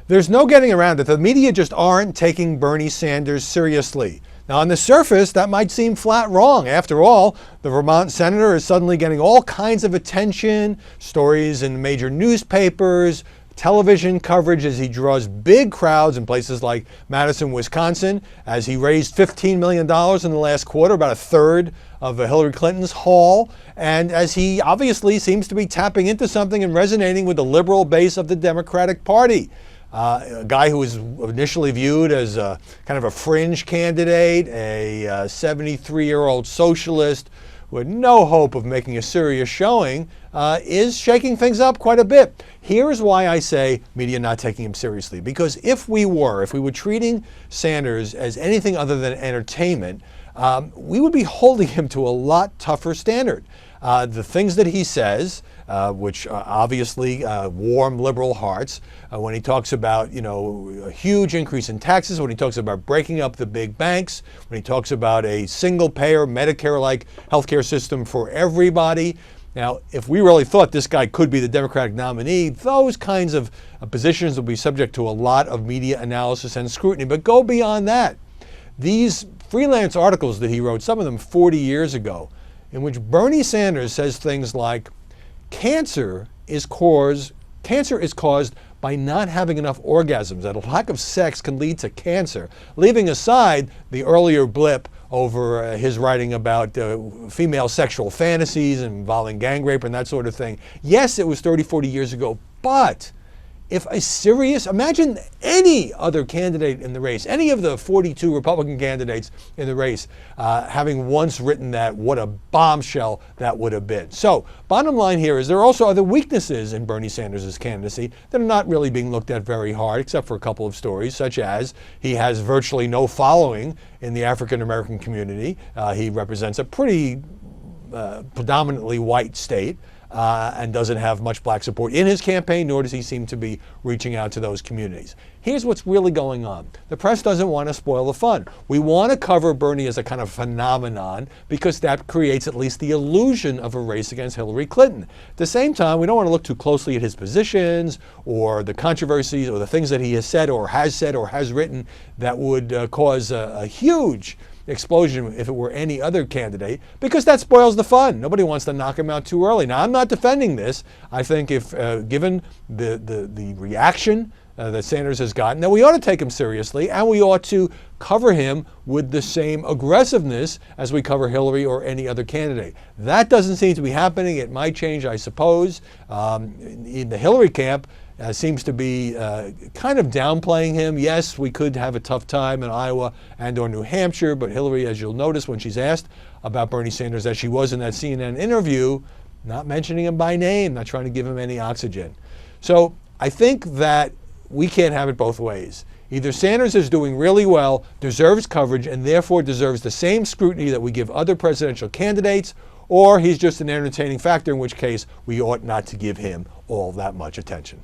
There's no getting around it. The media just aren't taking Bernie Sanders seriously. Now, on the surface, that might seem flat wrong. After all, the Vermont senator is suddenly getting all kinds of attention, stories in major newspapers, television coverage as he draws big crowds in places like Madison, Wisconsin, as he raised $15 million in the last quarter, about a third of Hillary Clinton's haul, and as he obviously seems to be tapping into something and resonating with the liberal base of the Democratic Party. A guy who was initially viewed as a kind of a fringe candidate, a 73-year-old socialist who had no hope of making a serious showing, is shaking things up quite a bit. Here's why I say media not taking him seriously. Because if we were treating Sanders as anything other than entertainment, we would be holding him to a lot tougher standard. The things that he says, which obviously warm liberal hearts, when he talks about, a huge increase in taxes, when he talks about breaking up the big banks, when he talks about a single-payer Medicare-like healthcare system for everybody. Now, if we really thought this guy could be the Democratic nominee, those kinds of positions will be subject to a lot of media analysis and scrutiny. But go beyond that. These freelance articles that he wrote, some of them 40 years ago, in which Bernie Sanders says things like, cancer is caused by not having enough orgasms, that a lack of sex can lead to cancer, leaving aside the earlier blip over his writing about female sexual fantasies involving gang rape and that sort of thing. Yes, it was 30, 40 years ago, but if imagine any other candidate in the race, any of the 42 Republican candidates in the race, having once written that, what a bombshell that would have been. So, bottom line here is there are also other weaknesses in Bernie Sanders' candidacy that are not really being looked at very hard, except for a couple of stories, such as he has virtually no following in the African American community. He represents a pretty predominantly white state. And doesn't have much black support in his campaign, nor does he seem to be reaching out to those communities. Here's what's really going on. The press doesn't want to spoil the fun. We want to cover Bernie as a kind of phenomenon because that creates at least the illusion of a race against Hillary Clinton. At the same time, we don't want to look too closely at his positions or the controversies or the things that he has said or has written that would cause a huge explosion if it were any other candidate, because that spoils the fun. Nobody wants to knock him out too early. Now, I'm not defending this. I think if given the reaction that Sanders has gotten, that we ought to take him seriously and we ought to cover him with the same aggressiveness as we cover Hillary or any other candidate. That doesn't seem to be happening. It might change, I suppose. In the Hillary camp, seems to be kind of downplaying him. Yes, we could have a tough time in Iowa and or New Hampshire, but Hillary, as you'll notice when she's asked about Bernie Sanders, as she was in that CNN interview, not mentioning him by name, not trying to give him any oxygen. So I think that we can't have it both ways. Either Sanders is doing really well, deserves coverage, and therefore deserves the same scrutiny that we give other presidential candidates, or he's just an entertaining factor, in which case we ought not to give him all that much attention.